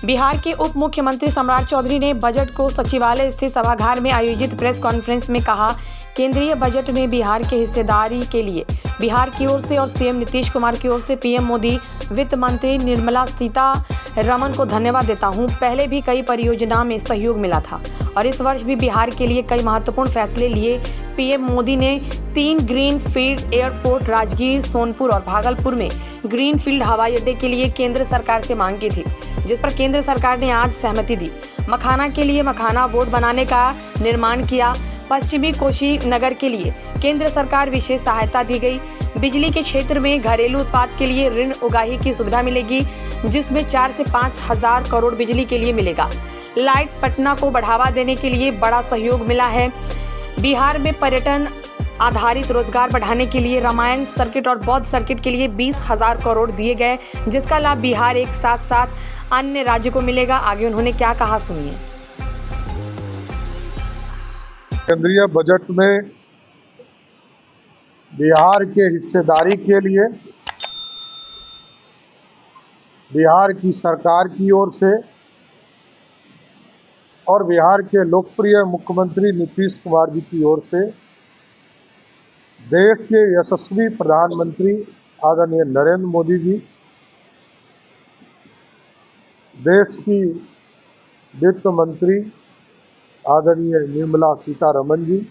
बिहार के उप मुख्यमंत्री सम्राट चौधरी ने बजट को सचिवालय स्थित सभागार में आयोजित प्रेस कॉन्फ्रेंस में कहा, केंद्रीय बजट में बिहार के हिस्सेदारी के लिए बिहार की ओर से और सीएम नीतीश कुमार की ओर से पीएम मोदी, वित्त मंत्री निर्मला सीतारमण को धन्यवाद देता हूं। पहले भी कई परियोजना में सहयोग मिला था और इस वर्ष भी बिहार के लिए कई महत्वपूर्ण फैसले लिए। पीएम मोदी ने 3 green field airport Rajgir, Sonpur और भागलपुर में ग्रीन फील्ड हवाई अड्डे के लिए केंद्र सरकार से मांग की थी, जिस पर केंद्र सरकार ने आज सहमति दी। मखाना के लिए मखाना बोर्ड बनाने का निर्माण किया। पश्चिमी कोशी नगर के लिए केंद्र सरकार विशेष सहायता दी गई। बिजली के क्षेत्र में घरेलू उत्पाद के लिए ऋण उगाही की सुविधा मिलेगी, जिसमें 4 से 5 हजार करोड़ बिजली के लिए मिलेगा। लाइट पटना को बढ़ावा देने के लिए बड़ा सहयोग मिला है। बिहार में पर्यटन आधारित रोजगार बढ़ाने के लिए रामायण सर्किट और बौद्ध सर्किट के लिए 20,000 करोड़ दिए गए, जिसका लाभ बिहार एक साथ साथ अन्य राज्यों को मिलेगा। आगे उन्होंने क्या कहा, सुनिए। केंद्रीय बजट में बिहार के हिस्सेदारी के लिए बिहार की सरकार की ओर से और बिहार के लोकप्रिय मुख्यमंत्री नीतीश कुमार जी की ओर से देश के यशस्वी प्रधानमंत्री आदरणीय नरेंद्र मोदी जी, देश की वित्त मंत्री आदरणीय निर्मला सीतारमण जी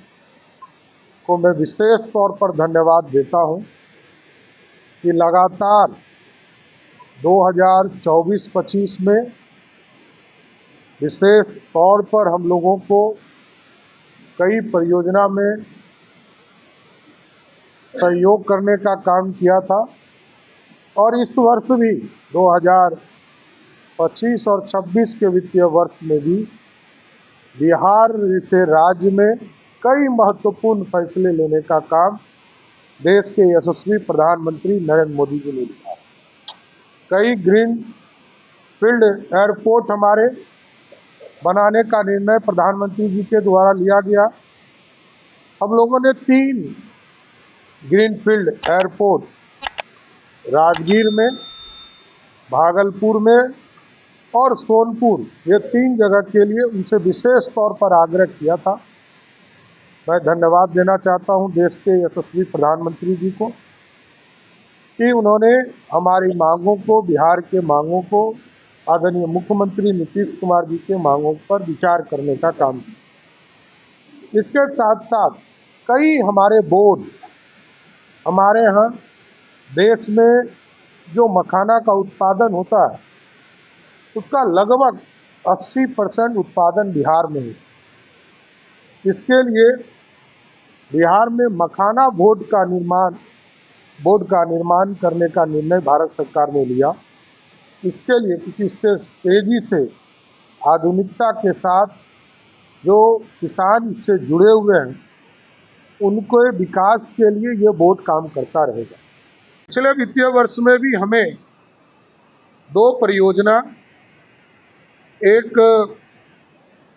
को मैं विशेष तौर पर धन्यवाद देता हूं कि लगातार 2024-25 में विशेष तौर पर हम लोगों को कई परियोजना में सहयोग करने का काम किया था और इस वर्ष भी 2025 और 26 के वित्तीय वर्ष में भी बिहार से राज्य में कई महत्वपूर्ण फैसले लेने का काम देश के यशस्वी प्रधानमंत्री नरेंद्र मोदी जी ने किया। कई ग्रीन फील्ड एयरपोर्ट हमारे बनाने का निर्णय प्रधानमंत्री जी के द्वारा लिया गया। हम लोगों ने 3 ग्रीन फील्ड एयरपोर्ट राजगीर में, भागलपुर में और सोनपुर, ये 3 जगह के लिए उनसे विशेष तौर पर आग्रह किया था। मैं धन्यवाद देना चाहता हूं देश के यशस्वी प्रधानमंत्री जी को कि उन्होंने हमारी मांगों को, बिहार के मांगों को, आदरणीय मुख्यमंत्री नीतीश कुमार जी के मांगों पर विचार करने का काम किया। इसके साथ साथ कई हमारे बोर्ड, हमारे यहाँ देश में जो मखाना का उत्पादन होता है उसका लगभग 80% उत्पादन बिहार में है। इसके लिए बिहार में मखाना बोर्ड का निर्माण करने का निर्णय भारत सरकार ने लिया। इसके लिए क्योंकि इससे तेजी से आधुनिकता के साथ जो किसान इससे जुड़े हुए हैं उनके विकास के लिए ये बोर्ड काम करता रहेगा। पिछले वित्तीय वर्ष में भी हमें 2 परियोजना, एक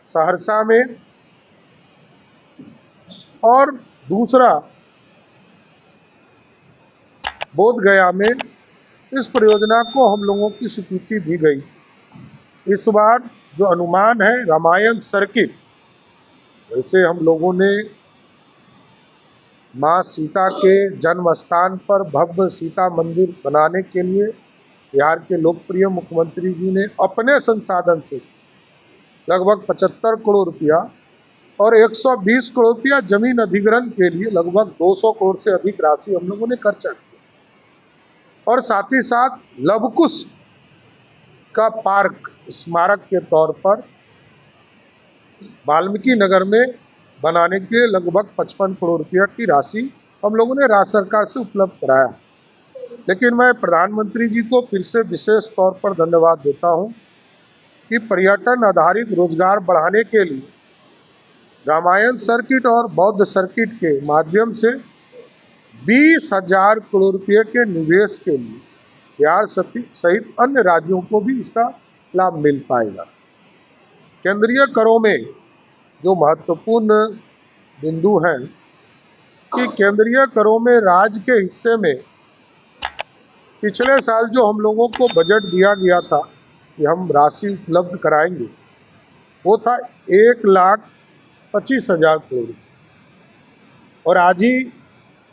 सहरसा में और दूसरा बोधगया में, इस परियोजना को हम लोगों की स्वीकृति दी गई। इस बार जो अनुमान है रामायण सर्किट, वैसे हम लोगों ने माँ सीता के जन्म स्थान पर भव्य सीता मंदिर बनाने के लिए बिहार के लोकप्रिय मुख्यमंत्री जी ने अपने संसाधन से लगभग 75 करोड़ रुपया और 120 करोड़ रुपया जमीन अधिग्रहण के लिए लगभग 200 करोड़ से अधिक राशि हम लोगों ने खर्चा किया और साथ ही साथ लवकुश का पार्क स्मारक के तौर पर वाल्मीकि नगर में बनाने के लगभग 55 करोड़ रुपया की राशि हम लोगों ने राज्य सरकार से उपलब्ध कराया। लेकिन मैं प्रधानमंत्री जी को फिर से विशेष तौर पर धन्यवाद देता हूं कि पर्यटन आधारित रोजगार बढ़ाने के लिए रामायण सर्किट और बौद्ध सर्किट के माध्यम से 20,000 करोड़ रुपये के निवेश के लिए बिहार सहित अन्य राज्यों को भी इसका लाभ मिल पाएगा। केंद्रीय करों में जो महत्वपूर्ण बिंदु है कि केंद्रीय करों में राज्य के हिस्से में पिछले साल जो हम लोगों को बजट दिया गया था कि हम राशि उपलब्ध कराएंगे वो था 1,25,000 करोड़। और आज ही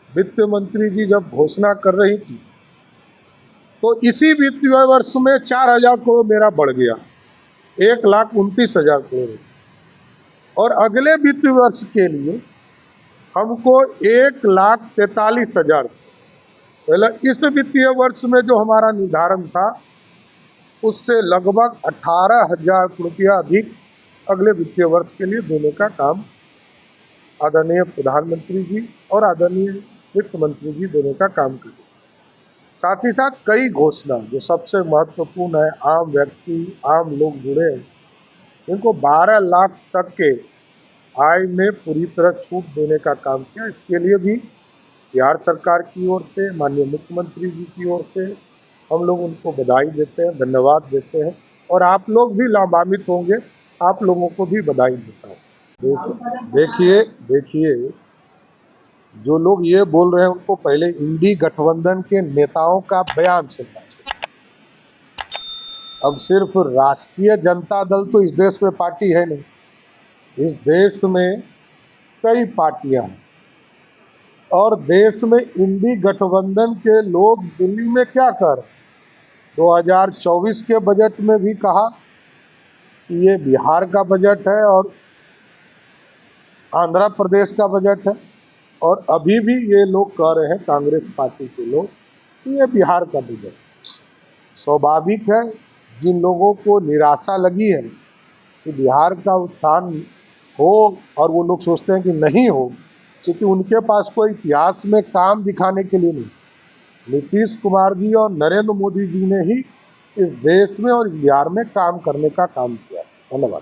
वित्त मंत्री जी जब घोषणा कर रही थी तो इसी वित्तीय वर्ष में 4,000 करोड़ मेरा बढ़ गया, 1,29,000 करोड़। और अगले वित्तीय वर्ष के लिए हमको 1,43,000, पहले इस वित्तीय वर्ष में जो हमारा निर्धारण था उससे लगभग 18,000 रुपया अधिक अगले वित्तीय वर्ष के लिए देने का काम आदरणीय प्रधानमंत्री जी और आदरणीय वित्त मंत्री जी देने का काम करें। साथ ही साथ कई घोषणा जो सबसे महत्वपूर्ण है, आम व्यक्ति आम लोग जुड़े हैं, इनको 12 लाख तक के आय में पूरी तरह छूट देने का काम किया। इसके लिए भी बिहार सरकार की ओर से, माननीय मुख्यमंत्री जी की ओर से हम लोग उनको बधाई देते हैं, धन्यवाद देते हैं। और आप लोग भी लाभान्वित होंगे, आप लोगों को भी बधाई देता हूँ। देखिए जो लोग ये बोल रहे हैं उनको पहले इंडी गठबंधन के नेताओं का बयान सुनना चाहिए। अब सिर्फ राष्ट्रीय जनता दल तो इस देश में पार्टी है नहीं, इस देश में कई पार्टियां हैं और देश में इंडी गठबंधन के लोग दिल्ली में क्या कर रहे हैं। 2024 के बजट में भी कहा कि ये बिहार का बजट है और आंध्र प्रदेश का बजट है, और अभी भी ये लोग कह रहे हैं कांग्रेस पार्टी के लोग कि ये बिहार का बजट। स्वाभाविक है, जिन लोगों को निराशा लगी है कि बिहार का उत्थान हो और वो लोग सोचते हैं कि नहीं हो, क्योंकि उनके पास कोई इतिहास में काम दिखाने के लिए नहीं। नीतीश कुमार जी और नरेंद्र मोदी जी ने ही इस देश में और इस बिहार में काम करने का काम किया। धन्यवाद।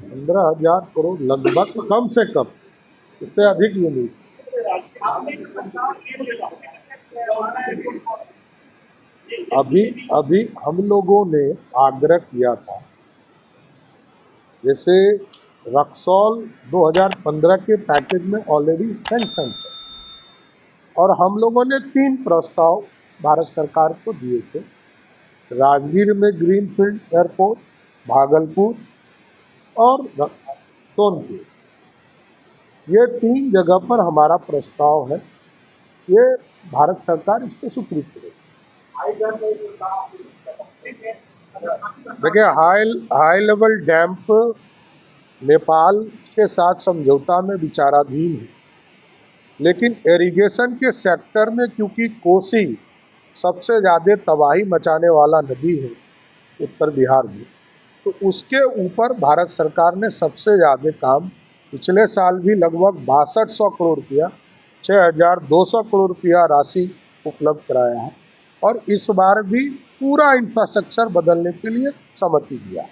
15,000 करोड़ लगभग, कम से कम, इससे अधिक ये नहीं। अभी हम लोगों ने आग्रह किया था, जैसे रक्सौल 2015 के पैकेज में ऑलरेडी सैंक्शन है और हम लोगों ने 3 प्रस्ताव भारत सरकार को दिए थे। राजगीर में ग्रीनफील्ड एयरपोर्ट, भागलपुर और सोनपुर, ये 3 जगह पर हमारा प्रस्ताव है। ये भारत सरकार इस पर स्वीकृत करेगी। देखिए, हाई लेवल डैम्प नेपाल के साथ समझौता में विचाराधीन है, लेकिन इरिगेशन के सेक्टर में क्योंकि कोसी सबसे ज़्यादा तबाही मचाने वाला नदी है उत्तर बिहार में, तो उसके ऊपर भारत सरकार ने सबसे ज़्यादा काम पिछले साल भी लगभग 6200 करोड़ रुपया, 6,200 करोड़ रुपया राशि उपलब्ध कराया है और इस बार भी पूरा इंफ्रास्ट्रक्चर बदलने के लिए सहमति दिया।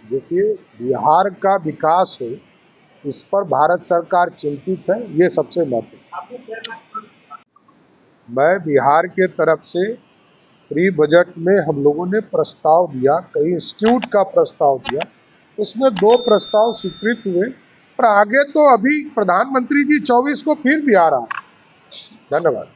देखिए, बिहार का विकास हो, इस पर भारत सरकार चिंतित है, ये सबसे महत्वपूर्ण। मैं बिहार के तरफ से प्री बजट में हम लोगों ने प्रस्ताव दिया, कई इंस्टीट्यूट का प्रस्ताव दिया, उसमें 2 प्रस्ताव स्वीकृत हुए, पर आगे तो अभी प्रधानमंत्री जी 24 को फिर भी आ रहा है। धन्यवाद।